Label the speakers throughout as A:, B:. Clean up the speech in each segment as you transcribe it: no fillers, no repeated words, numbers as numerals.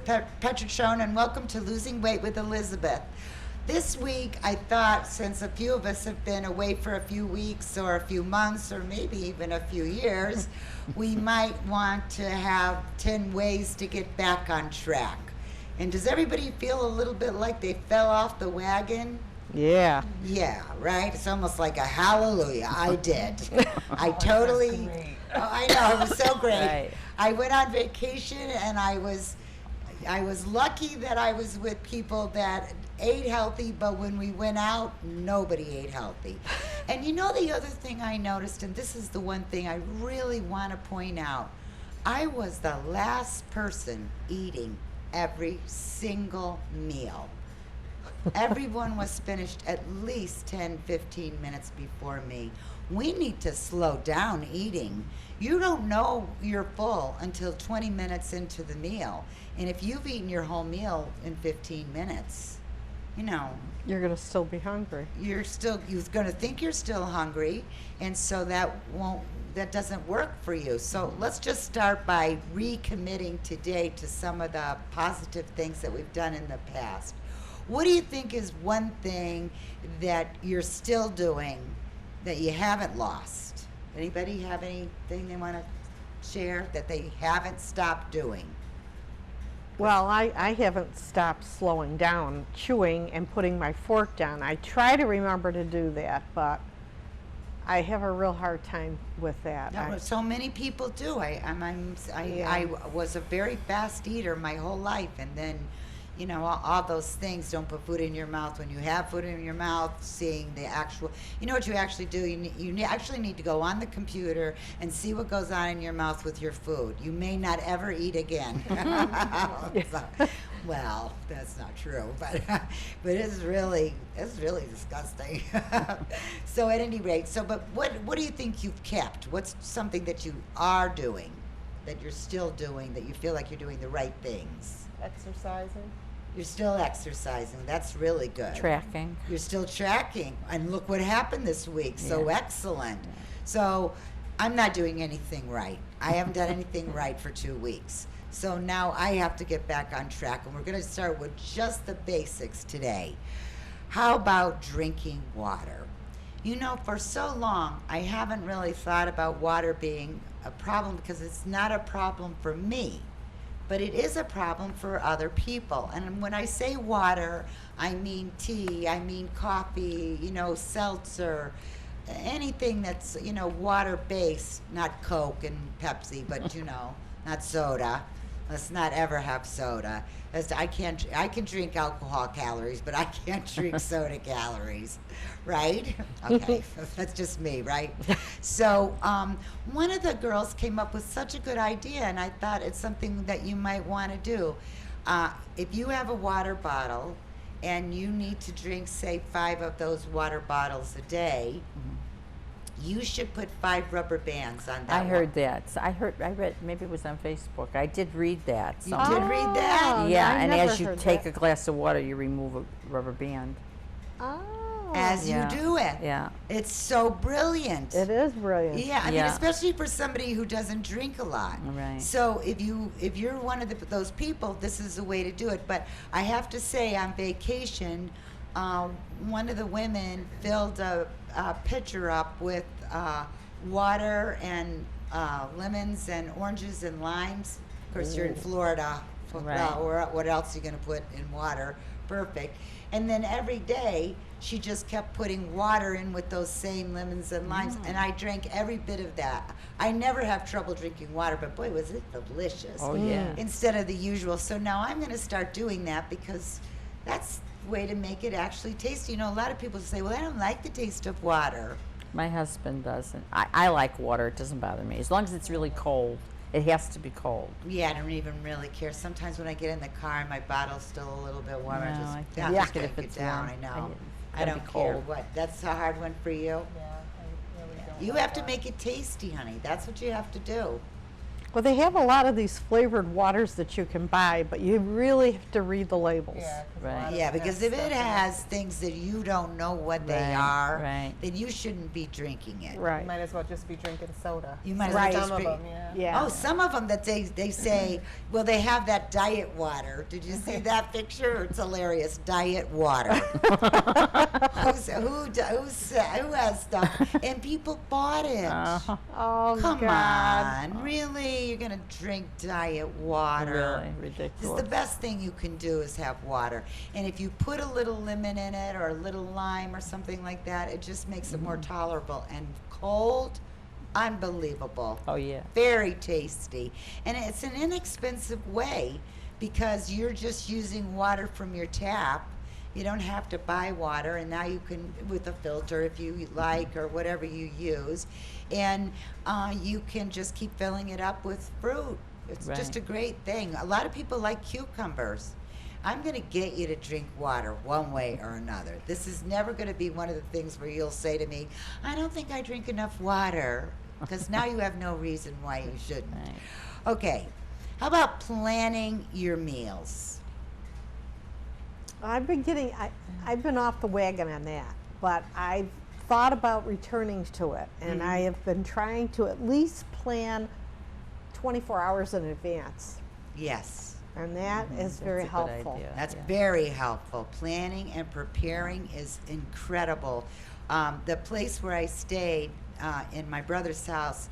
A: Petrichone, and welcome to Losing Weight with Elizabeth. This week, I thought, since a few of us have been away for a few weeks or a few months or maybe even a few years, we might want to have 10 ways to get back on track. And does everybody feel a little bit like they fell off the wagon?
B: Yeah.
A: Yeah, right? It's almost like a hallelujah. I did. I totally, I know, it was so great.
B: Right.
A: I went on vacation and I was lucky that I was with people that ate healthy, but when we went out, nobody ate healthy. And you know the other thing I noticed, and this is the one thing I really want to point out, I was the last person eating every single meal. Everyone was finished at least 10, 15 minutes before me. We need to slow down eating. You don't know you're full until 20 minutes into the meal. And if you've eaten your whole meal in 15 minutes, you know,
B: You're going to still be hungry.
A: you're going to think you're still hungry, and so that doesn't work for you. So let's just start by recommitting today to some of the positive things that we've done in the past. What do you think is one thing that you're still doing that you haven't lost? Anybody have anything they want to share that they haven't stopped doing?
B: Well, I haven't stopped slowing down, chewing, and putting my fork down. I try to remember to do that, but I have a real hard time with that.
A: No, so many people do. I was a very fast eater my whole life, and then, you know, all those things. Don't put food in your mouth when you have food in your mouth. Seeing the actual, you know what you actually do. You actually need to go on the computer and see what goes on in your mouth with your food. You may not ever eat again. Well, that's not true, but it's really disgusting. So at any rate, but what do you think you've kept? What's something that you are doing, that you're still doing, that you feel like you're doing the right things?
B: Exercising.
A: You're still exercising. That's really good.
C: Tracking.
A: You're still tracking. And look what happened this week. So excellent. So I'm not doing anything right. I haven't done anything right for 2 weeks. So now I have to get back on track. And we're going to start with just the basics today. How about drinking water? You know, for so long, I haven't really thought about water being a problem because it's not a problem for me. But it is a problem for other people. And when I say water, I mean tea, I mean coffee, you know, seltzer, anything that's, you know, water-based, not Coke and Pepsi, but, you know, not soda. Let's not ever have soda. I can drink alcohol calories, but I can't drink soda calories, right? Okay, that's just me, right? So one of the girls came up with such a good idea, and I thought it's something that you might want to do. If you have a water bottle and you need to drink, say, 5 of those water bottles a day, you should put 5 rubber bands on that.
C: I heard that. So I read, maybe it was on Facebook. I did read that.
A: You did read that?
C: Yeah,
B: I
C: and
B: never
C: as you
B: heard
C: take
B: that.
C: a glass of water, you remove a rubber band.
B: Oh.
A: As
C: Yeah.
A: you do it.
C: Yeah.
A: It's so brilliant.
B: It is brilliant.
A: Yeah, I mean,
C: Yeah.
A: especially for somebody who doesn't drink a lot.
C: Right.
A: So if you're one of those people, this is the way to do it. But I have to say, on vacation, one of the women filled a pitcher up with water and lemons and oranges and limes. Of course, you're in Florida.
C: Right.
A: Or what else are you going to put in water? Perfect. And then every day, she just kept putting water in with those same lemons and limes, and I drank every bit of that. I never have trouble drinking water, but boy, was it delicious.
C: Oh, yeah.
A: Instead of the usual. So now I'm going to start doing that because that's the way to make it actually tasty. You know, a lot of people say, well, I don't like the taste of water.
C: My husband doesn't. I like water. It doesn't bother me. As long as it's really cold. It has to be cold.
A: Yeah, I don't even really care. Sometimes when I get in the car and my bottle's still a little bit warm, I
C: No,
A: just
C: I
A: drink
C: like it
A: it
C: if it's
A: down.
C: warm.
A: I know.
C: It's
A: I
C: gotta
A: don't
C: be
A: care
C: cold.
A: what. That's a hard one for you.
B: Yeah, I really don't
A: You
B: like
A: have to
B: that.
A: make it tasty, honey. That's what you have to do.
B: Well, they have a lot of these flavored waters that you can buy, but you really have to read the labels.
D: Yeah, 'cause a
C: Right.
D: lot of
A: Yeah,
D: them
A: because
D: have
A: if it
D: stuff in
A: has things that you don't know what they
C: Right,
A: are,
C: right.
A: then you shouldn't be drinking it.
B: Right.
D: You might as well just be drinking soda.
A: You might as
B: Right.
A: well
D: Some
A: just
D: of
A: drink.
D: them,
B: Yeah.
A: Oh, some of them that they say, well, they have that diet water. Did you see that picture? It's hilarious. Diet water. Who has stuff? And people bought it.
C: Uh-huh.
B: Oh,
A: Come
B: God.
A: on, really? You're gonna drink diet water?
C: Really ridiculous.
A: It's the best thing you can do is have water. And if you put a little lemon in it or a little lime or something like that, it just makes it more tolerable. And cold, unbelievable.
C: Oh yeah.
A: Very tasty. And it's an inexpensive way because you're just using water from your tap. You don't have to buy water, and now you can, with a filter if you like or whatever you use, and you can just keep filling it up with fruit. It's just a
C: Right.
A: great thing. A lot of people like cucumbers. I'm going to get you to drink water one way or another. This is never going to be one of the things where you'll say to me, I don't think I drink enough water, because now you have no reason why you shouldn't.
C: Right.
A: Okay, how about planning your meals?
B: I've been off the wagon on that, but I've thought about returning to it, and I have been trying to at least plan 24 hours in advance,
A: Yes,
B: and that is very
C: That's a good
B: helpful.
C: idea.
A: that's
C: Yeah.
A: very helpful. Planning and preparing is incredible. The place where I stayed in my brother's house,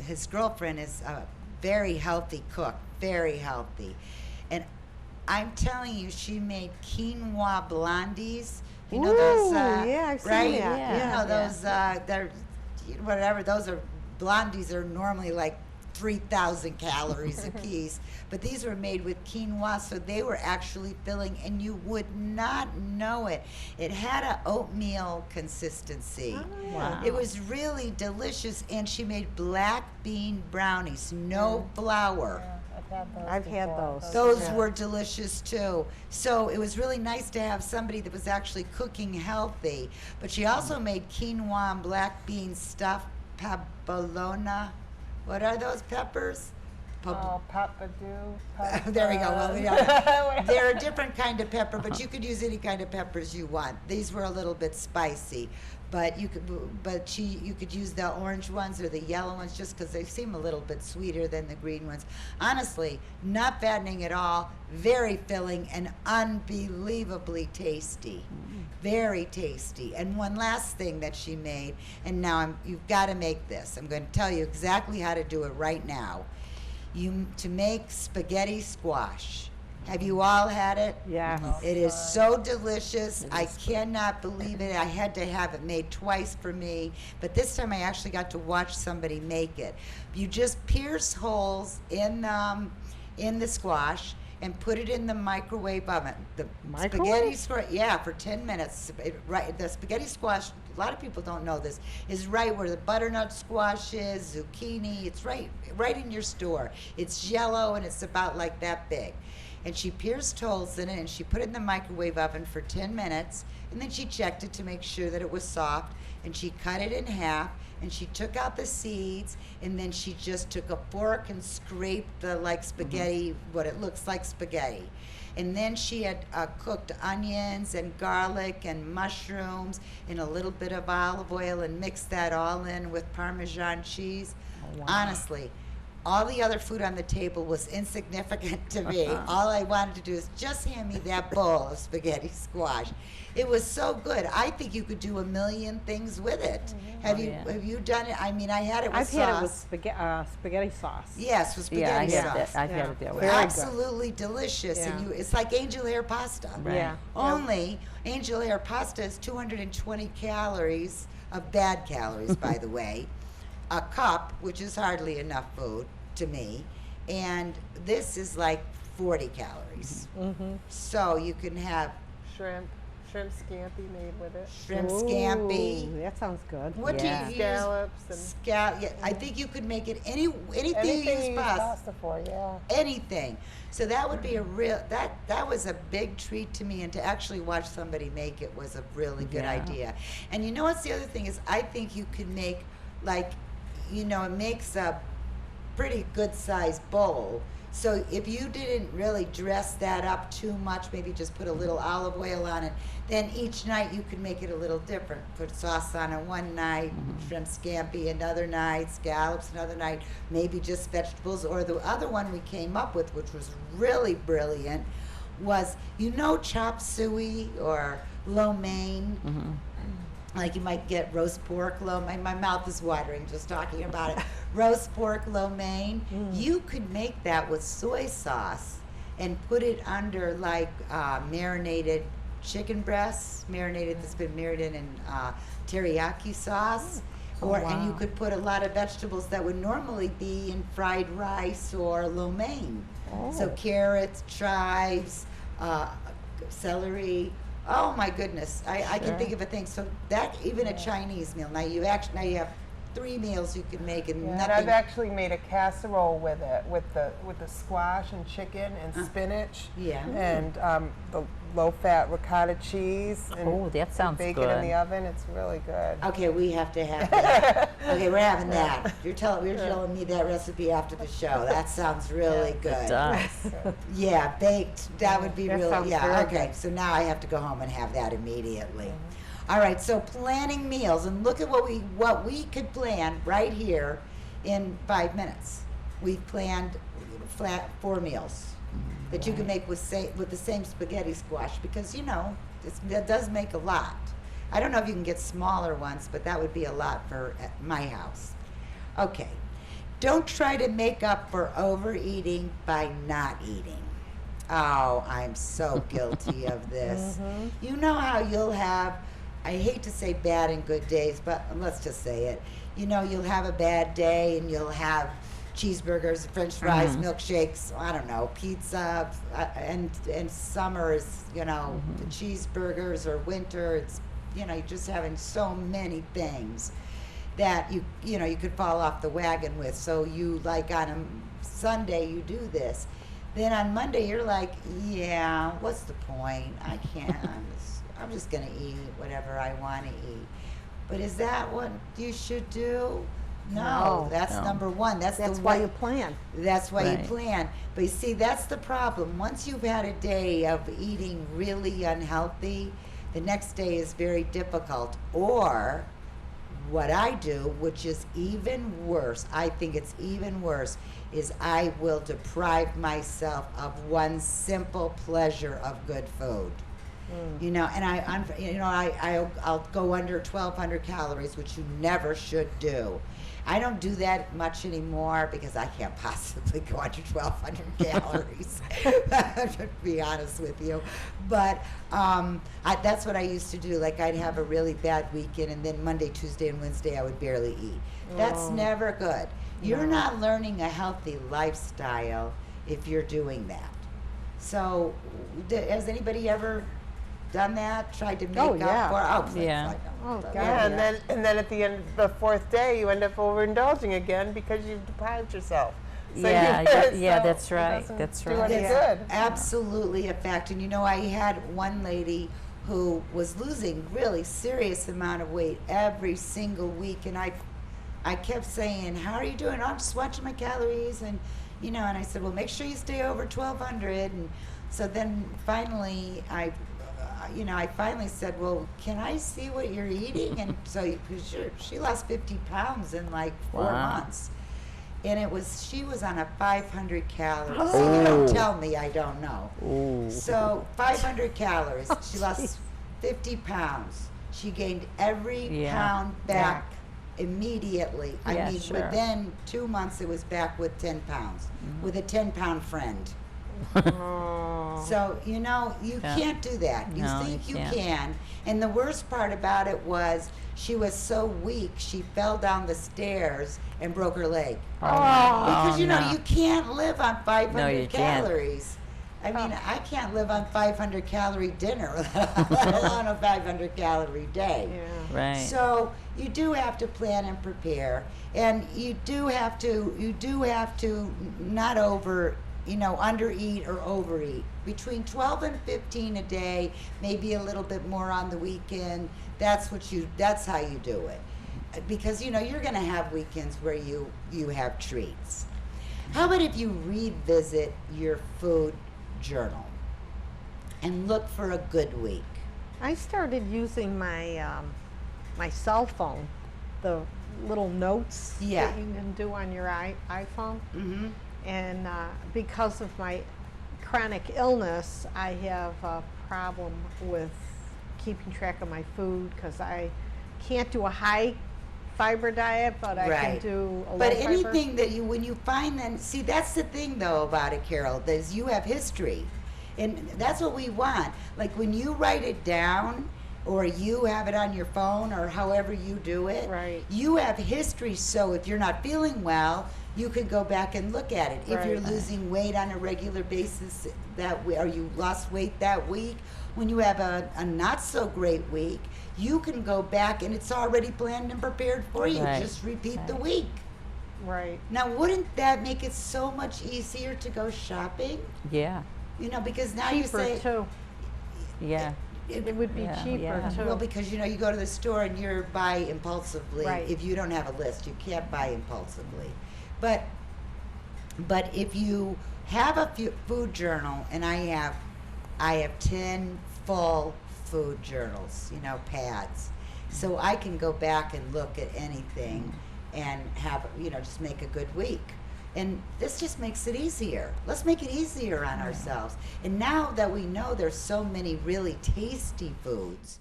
A: his girlfriend is a very healthy cook, very healthy. And I'm telling you, she made quinoa blondies. You know those,
B: Ooh, yeah, I've seen
A: right?
B: that,
A: You
B: yeah.
A: know those, they're whatever. Those are blondies are normally like 3,000 calories a piece, but these were made with quinoa, so they were actually filling, and you would not know it. It had an oatmeal consistency.
C: Wow.
A: It was really delicious, and she made black bean brownies, no flour.
D: Yeah,
B: I've had
D: before.
B: those.
A: Those
B: Yeah.
A: were delicious too. So it was really nice to have somebody that was actually cooking healthy. But she also made quinoa and black bean stuffed pabolona. What are those peppers?
D: Oh, papadoo.
A: There we go. Well, yeah. They're a different kind of pepper, but you could use any kind of peppers you want. These were a little bit spicy, but you could use the orange ones or the yellow ones just because they seem a little bit sweeter than the green ones. Honestly, not fattening at all, very filling and unbelievably tasty. Very tasty. And one last thing that she made, and now you've got to make this. I'm going to tell you exactly how to do it right now. To make spaghetti squash. Have you all had it?
B: Yeah.
A: It is so delicious. I cannot believe it. I had to have it made twice for me, but this time I actually got to watch somebody make it. You just pierce holes in the squash and put it in the microwave oven. The spaghetti
B: Microwave?
A: squash, yeah, for 10 minutes. Right, the spaghetti squash, a lot of people don't know this, is right where the butternut squash is, zucchini. It's right in your store. It's yellow and it's about like that big. And she pierced holes in it and she put it in the microwave oven for 10 minutes, and then she checked it to make sure that it was soft, and she cut it in half, and she took out the seeds, and then she just took a fork and scraped the like spaghetti, what it looks like spaghetti. And then she had cooked onions and garlic and mushrooms and a little bit of olive oil and mixed that all in with Parmesan cheese.
C: wow.
A: Honestly, all the other food on the table was insignificant to me. All I wanted to do is just hand me that bowl of spaghetti squash. It was so good. I think you could do a million things with it. Have
C: Oh,
A: you
C: yeah.
A: have you done it? I mean, I had it with
B: I've
A: sauce.
B: had it with spaghetti sauce.
A: Yes, with
C: Yeah, I
A: spaghetti
C: had
A: sauce.
C: that. I've
B: Yeah.
C: had it that way.
B: Very good.
A: Absolutely delicious, and
B: Yeah.
A: it's like angel hair pasta.
C: Right.
B: Yeah.
A: Only angel hair pasta is 220 calories of bad calories, by the way. A cup, which is hardly enough food to me, and this is like 40 calories.
B: Mm-hmm.
A: So you can have
D: Shrimp scampi made with it.
A: shrimp scampi.
B: Ooh, that sounds good.
A: What
C: Yeah.
A: do you
D: Scallops
A: use?
D: and
A: Yeah, I think you could make it anything you
D: anything
A: use
D: you use
A: pasta.
D: pasta for, yeah.
A: Anything. So that would be a real that was a big treat to me, and to actually watch somebody make it was a really good
C: Yeah.
A: idea. And you know what's the other thing is, I think you can make like it makes a pretty good sized bowl. So if you didn't really dress that up too much, maybe just put a little olive oil on it, then each night you could make it a little different. Put sauce on it one night, shrimp scampi another night, scallops another night, maybe just vegetables. Or the other one we came up with, which was really brilliant, was, chop suey or lo mein. Like you might get roast pork lo mein. My mouth is watering just talking about it. Roast pork lo mein. You could make that with soy sauce and put it under like marinated chicken breasts, that's been marinated in teriyaki sauce. And you could put a lot of vegetables that would normally be in fried rice or lo mein. So carrots, chives, celery. Oh my goodness, I can think of a thing. So that, even a Chinese meal. Now you have 3 meals you can make, and
D: And
A: nothing.
D: I've actually made a casserole with it, with the squash and chicken and spinach.
A: Yeah.
D: And the low-fat ricotta cheese. And
C: Oh, that sounds
D: bake it in
C: good.
D: the oven. It's really good.
A: Okay, we have to have that. Okay, we're having that. You're telling me that recipe after the show. That sounds really good.
C: It does.
A: Yeah, baked. That would be
B: That
A: really,
B: sounds
A: yeah.
B: very
A: Okay,
B: good.
A: so now I have to go home and have that immediately. All right, so planning meals, and look at what we could plan right here in 5 minutes. We've planned 4 meals that you can make with the same spaghetti squash, because that does make a lot. I don't know if you can get smaller ones, but that would be a lot for at my house. Okay, don't try to make up for overeating by not eating. Oh, I'm so guilty of this. You know how you'll have, I hate to say bad and good days, but let's just say it. You'll have a bad day and you'll have cheeseburgers, French fries, milkshakes, I don't know, pizza, and summer is, the cheeseburgers, or winter, it's, you're just having so many things that you could fall off the wagon with. So you, like, on a Sunday you do this. Then on Monday you're like, yeah, what's the point? I can't, I'm just gonna eat whatever I wanna eat. But is that what you should do? No, that's
C: No.
A: number one. That's
B: That's
A: the
B: why
A: way
B: you plan.
A: That's why
C: Right.
A: you plan. But you see, that's the problem. Once you've had a day of eating really unhealthy, the next day is very difficult. Or what I do, which is even worse, I think it's even worse, is I will deprive myself of one simple pleasure of good food. And I'll go under 1,200 calories, which you never should do. I don't do that much anymore because I can't possibly go under 1,200 calories, to be honest with you. But that's what I used to do. Like, I'd have a really bad weekend, and then Monday, Tuesday, and Wednesday I would barely eat. That's never good. You're not learning a healthy lifestyle if you're doing that. So, has anybody ever done that? Tried to make
B: Oh,
A: up
B: yeah.
A: for?
C: Yeah.
B: Oh, God.
D: Yeah, and then at the end, the 4th day, you end up overindulging again because you've deprived yourself. So
C: Yeah,
D: so
C: that's
D: it
C: right,
D: doesn't
C: that's
D: do
C: right.
D: any
A: That's
D: good.
A: absolutely a fact. And I had one lady who was losing really serious amount of weight every single week, and I kept saying, how are you doing? Oh, I'm just watching my calories, and and I said, well, make sure you stay over 1,200. And so then finally I finally said, well, can I see what you're eating? And so, because she lost 50 pounds in like 4
C: Wow.
A: months. And she was on a 500 calories. So you don't tell me I don't know.
C: Ooh.
A: So 500 calories. She lost 50 pounds. She gained every
C: Yeah.
A: pound back immediately.
C: Yeah,
A: I mean,
C: sure.
A: within 2 months, it was back with 10 pounds, with a 10-pound friend.
D: Oh.
A: So, you
C: Yeah.
A: can't do that. You
C: No,
A: think
C: you
A: you
C: can't.
A: can. And the worst part about it was she was so weak, she fell down the stairs and broke her leg.
C: Oh,
A: Because,
C: no.
A: you can't live on 500
C: No, you can't.
A: calories. I mean, I can't live on 500 calorie dinner, let alone a 500 calorie day.
B: Yeah.
C: Right.
A: So you do have to plan and prepare, and you do have to not undereat or overeat. Between 12 and 15 a day, maybe a little bit more on the weekend. That's how you do it. because you're going to have weekends where you have treats. How about if you revisit your food journal and look for a good week?
B: I started using my my cell phone, the little notes
A: Yeah.
B: that you can do on your iPhone.
A: Mm-hmm.
B: And because of my chronic illness, I have a problem with keeping track of my food because I can't do a high fiber diet, but I can
A: Right.
B: do a low
A: But
B: fiber.
A: anything that when you find then, see, that's the thing though about it, Carol, is you have history. And that's what we want. Like when you write it down or you have it on your phone or however you do it,
B: Right.
A: you have history. So if you're not feeling well, you can go back and look at it. If you're
B: Right.
A: losing weight on a regular basis or you lost weight that week, when you have a not so great week, you can go back and it's already planned and prepared for you.
C: Right.
A: Just repeat the
C: Right.
A: week.
B: Right.
A: Now, wouldn't that make it so much easier to go shopping?
C: Yeah.
A: Because now you
B: Cheaper
A: say,
B: too.
C: Yeah.
B: It would be
C: Yeah,
B: cheaper
C: yeah.
B: too.
A: well, because you go to the store and you're buy impulsively.
B: Right.
A: If you don't have a list, you can't buy impulsively. But if you have a food journal, and I have 10 full food journals, pads, so I can go back and look at anything and have just make a good week. And this just makes it easier. Let's make it easier on ourselves. And now that we know there's so many really tasty foods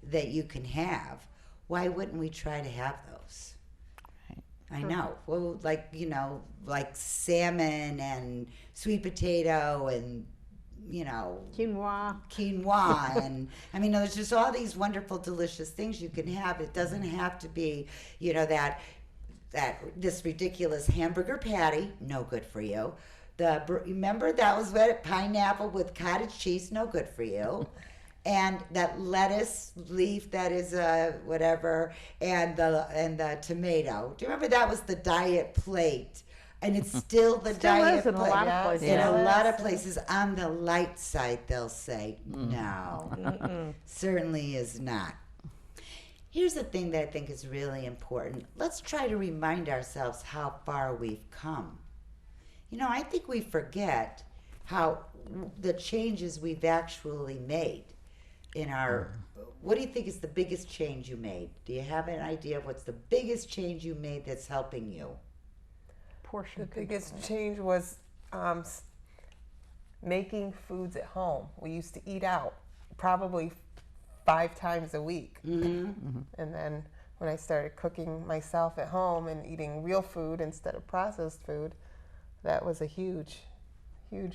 A: that you can have, why wouldn't we try to have those? I know. Well, like salmon and sweet potato and,
B: Quinoa.
A: quinoa and there's just all these wonderful delicious things you can have. It doesn't have to be that this ridiculous hamburger patty, no good for you. Remember that was what, pineapple with cottage cheese, no good for you. And that lettuce leaf that is whatever, and the tomato. Do you remember that was the diet plate? And it's still the
B: Still
A: diet
B: is in a
A: plate.
B: lot of
D: Yes.
B: places.
A: In a
D: Yes.
A: lot of places, on the light side, they'll say no. Certainly is not. Here's the thing that I think is really important. Let's try to remind ourselves how far we've come. I think we forget how the changes we've actually made in our. What do you think is the biggest change you made? Do you have an idea of what's the biggest change you made that's helping you?
B: Portion
D: The biggest
B: control.
D: change was making foods at home. We used to eat out probably 5 times a week.
A: Mm-hmm.
D: And then when I started cooking myself at home and eating real food instead of processed food, that was a huge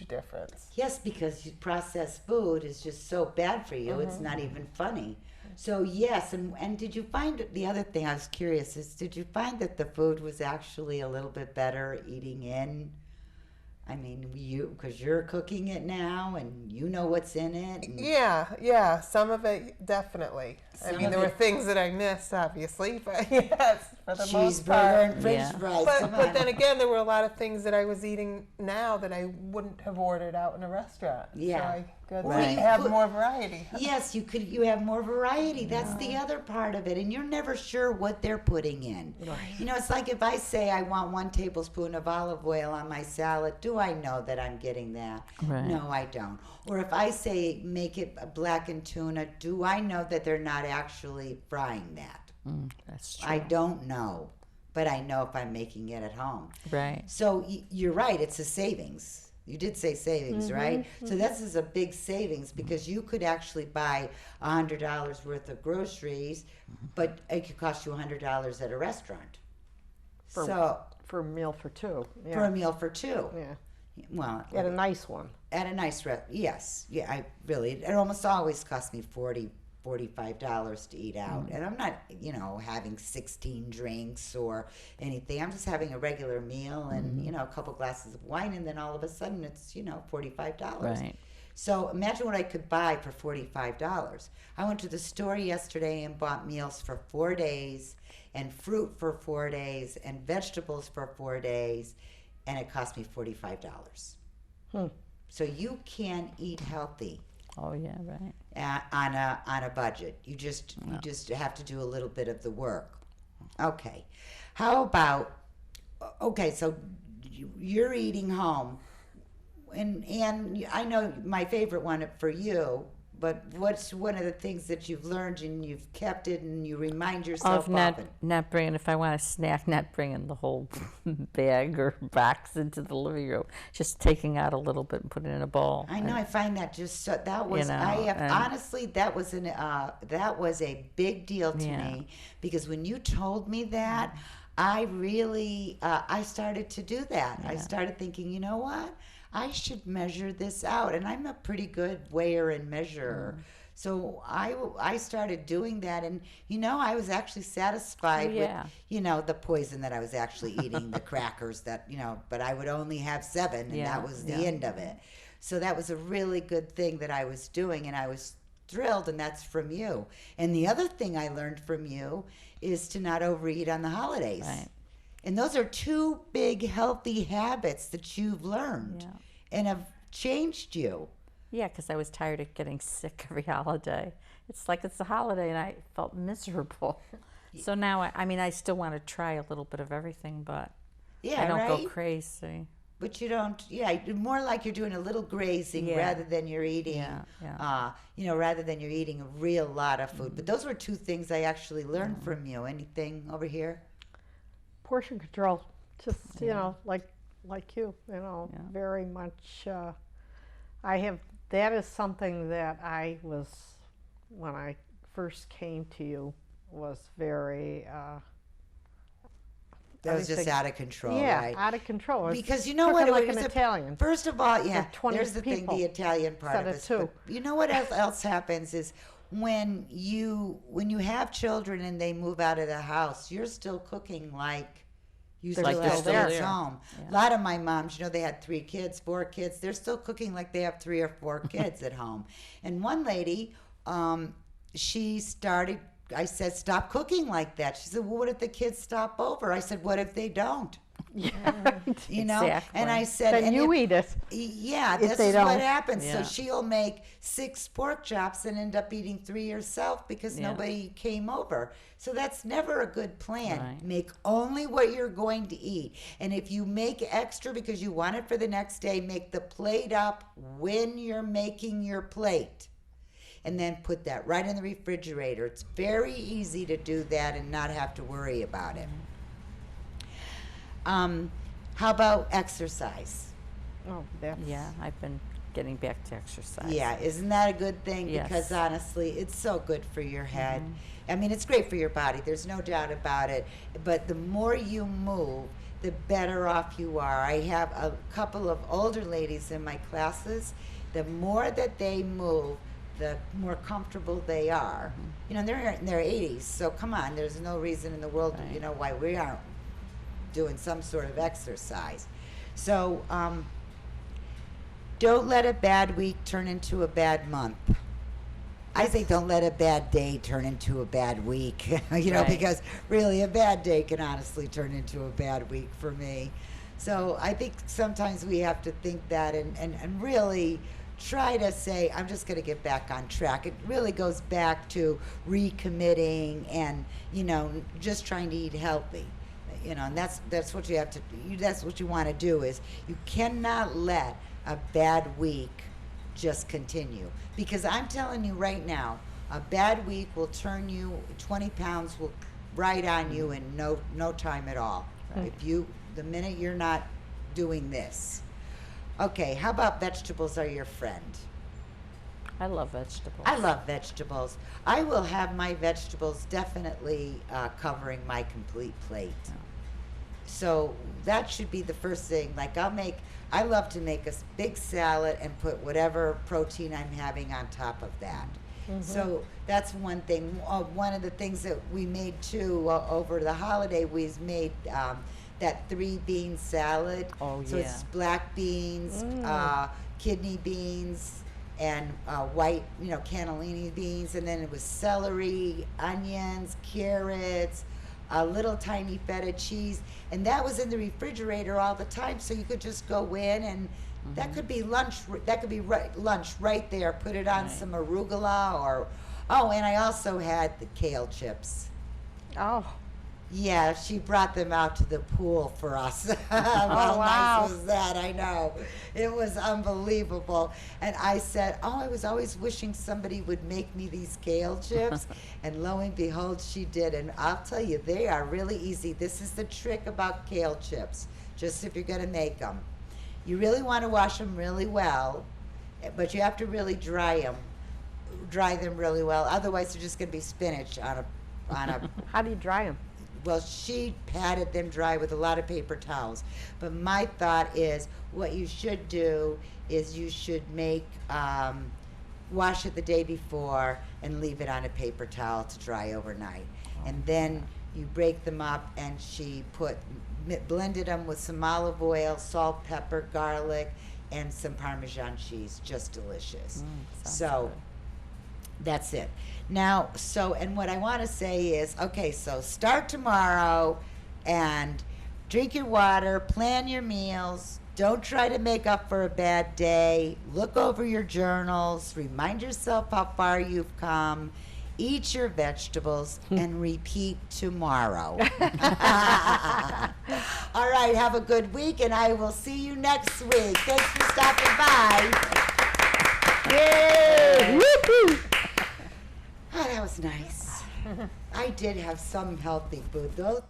D: difference.
A: Yes, because processed food is just so bad for you. It's not even funny. So yes, and did you find the other thing I was curious is, did you find that the food was actually a little bit better eating in? Because you're cooking it now and you know what's in it. And
D: Yeah, some of it definitely.
A: Some
D: There
A: of
D: were
A: it-
D: things that I missed, obviously, but yes, for the most
A: cheeseburger
D: part.
A: and French
C: Yeah.
A: fries.
D: But
A: come
D: but
A: on.
D: then again, there were a lot of things that I was eating now that I wouldn't have ordered out in a restaurant.
A: Yeah.
D: So I got
C: Right.
D: to have more variety.
A: Yes, you have more variety. That's the other part of it. And you're never sure what they're putting in. It's like if I say I want 1 tablespoon of olive oil on my salad, do I know that I'm getting that?
C: Right.
A: No, I don't. Or if I say make it a blackened tuna, do I know that they're not actually frying that?
C: That's true.
A: I don't know, but I know if I'm making it at home.
C: Right.
A: So you're right, it's a savings. You did say savings, right? So this is a big savings because you could actually buy $100 worth of groceries, but it could cost you $100 at a restaurant.
B: For-
A: So
B: For a meal for 2. Yeah.
A: for a meal for 2.
B: Yeah.
A: Well,
B: Get a nice one.
A: at a nice yes. Yeah, it almost always costs me $45 to eat out. And I'm not, having 16 drinks or anything. I'm just having a regular meal and, a couple glasses of wine, and then all of a sudden it's, $45.
C: Right.
A: So imagine what I could buy for $45. I went to the store yesterday and bought meals for 4 days and fruit for 4 days and vegetables for 4 days, and it cost me $45. So you can eat healthy.
C: Oh yeah. Right.
A: on a budget. You just have to do a little bit of the work. Okay. How about, okay, so you're eating home, and I know my favorite one for you, but what's one of the things that you've learned and you've kept it and you remind yourself
C: Of not
A: often?
C: bringing, if I want a snack, not bringing the whole bag or box into the living room, just taking out a little bit and putting it in a bowl.
A: I know. I find that just so, that was
C: know,
A: I have
C: and-
A: honestly that was a big deal to
C: Yeah.
A: me, because when you told me that, I really I started to do that. I
C: Yeah.
A: started thinking, you know what, I should measure this out, and I'm a pretty good weigher and measurer. So I started doing that, and I was actually satisfied
C: Oh, yeah.
A: with the poison that I was actually eating, the crackers that but I would only have 7, and
C: Yeah,
A: that was the
C: yeah.
A: end of it. So that was a really good thing that I was doing, and I was thrilled, and that's from you. And the other thing I learned from you is to not overeat on the holidays.
C: Right.
A: And those are 2 big healthy habits that you've learned
C: Yeah.
A: and have changed you.
C: Yeah, because I was tired of getting sick every holiday. It's like it's a holiday, and I felt miserable. So now, I still want to try a little bit of everything, but
A: Yeah,
C: I don't
A: right?
C: go crazy.
A: But you don't, you're more like you're doing a little grazing
C: Yeah.
A: rather than you're eating,
C: Yeah, yeah.
A: rather than you're eating a real lot of food. But those were 2 things I actually learned from you. Anything over here?
B: Portion control, just like you,
C: Yeah.
B: very much. I have. That is something that I was, when I first came to you, was very.
A: That was just
B: everything-
A: out of control,
B: yeah,
A: right?
B: out of control. It's
A: Because you know
B: cooking
A: what?
B: like
A: It
B: an
A: was
B: Italian.
A: First of all, yeah,
B: 20
A: there's the thing,
B: people
A: the Italian part of
B: instead of
A: it.
B: 2.
A: But you know what else happens is when you have children and they move out of the house, you're still cooking like you
B: They're
A: still
B: still
A: have
B: there.
A: kids home.
C: Yeah.
A: A lot of my moms, they had 3 kids, 4 kids. They're still cooking like they have 3 or 4 kids at home. And one lady, she started. I said, "Stop cooking like that." She said, "Well, what if the kids stop over?" I said, "What if they don't?"
C: Exactly.
A: And I said,
B: Then
A: and
B: you
A: if-
B: eat it.
A: Yeah,
B: if
A: this
B: they
A: is what
B: don't.
A: happens.
C: Yeah.
A: So she'll make 6 pork chops and end up eating 3 herself because
C: Yeah.
A: nobody came over. So that's never a good plan.
C: Right.
A: Make only what you're going to eat. And if you make extra because you want it for the next day, make the plate up when you're making your plate. And then put that right in the refrigerator. It's very easy to do that and not have to worry about it. How about exercise?
B: Oh, that's.
C: Yeah, I've been getting back to exercise.
A: Yeah, isn't that a good thing?
C: Yes.
A: Because honestly, it's so good for your head. I mean, it's great for your body. There's no doubt about it. But the more you move, the better off you are. I have a couple of older ladies in my classes. The more that they move, the more comfortable they are. They're in their 80s, so come on. There's no reason in the world,
C: Right.
A: why we aren't doing some sort of exercise. So, don't let a bad week turn into a bad month. I think don't let a bad day turn into a bad week,
C: Right.
A: because really a bad day can honestly turn into a bad week for me. So I think sometimes we have to think that and really try to say, I'm just going to get back on track. It really goes back to recommitting and, just trying to eat healthy. And that's what you have to that's what you want to do is you cannot let a bad week just continue, because I'm telling you right now, a bad week will turn you 20 pounds will right on you in no time at all.
C: Right.
A: If the minute you're not doing this. Okay, how about vegetables are your friend?
C: I love vegetables.
A: I love vegetables. I will have my vegetables definitely covering my complete plate. So that should be the first thing. Like I love to make a big salad and put whatever protein I'm having on top of that. So that's one thing. One of the things that we made too over the holiday, we made that 3-bean salad.
C: Oh,
A: So
C: yeah.
A: it's black beans, kidney beans, and white, cannellini beans, and then it was celery, onions, carrots, a little tiny feta cheese, and that was in the refrigerator all the time, so you could just go in and That could be lunch. That could be lunch right there. Put it on
C: Right.
A: some arugula or, oh, and I also had the kale chips.
B: Oh,
A: Yeah, she brought them out to the pool for us. How
B: wow.
A: nice was that? I know. It was unbelievable. And I said, oh, I was always wishing somebody would make me these kale chips. And lo and behold, she did. And I'll tell you, they are really easy. This is the trick about kale chips, just if you're going to make them. You really want to wash them really well, but you have to really dry them really well. Otherwise, they're just going to be spinach on a
B: how do you dry them?
A: well, she patted them dry with a lot of paper towels. But my thought is, what you should do is you should wash it the day before and leave it on a paper towel to dry overnight. And then you break them up, and she blended them with some olive oil, salt, pepper, garlic, and some Parmesan cheese. Just delicious.
C: sounds
A: So that's it. Now, and what I want to say is, okay, so start tomorrow and drink your water, plan your meals, don't try to make up for a bad day, look over your journals, remind yourself how far you've come, eat your vegetables, and repeat tomorrow. All right, have a good week, and I will see you next week. Thanks for stopping by. Yay! Woo-hoo! Oh, that was nice. I did have some healthy food, though.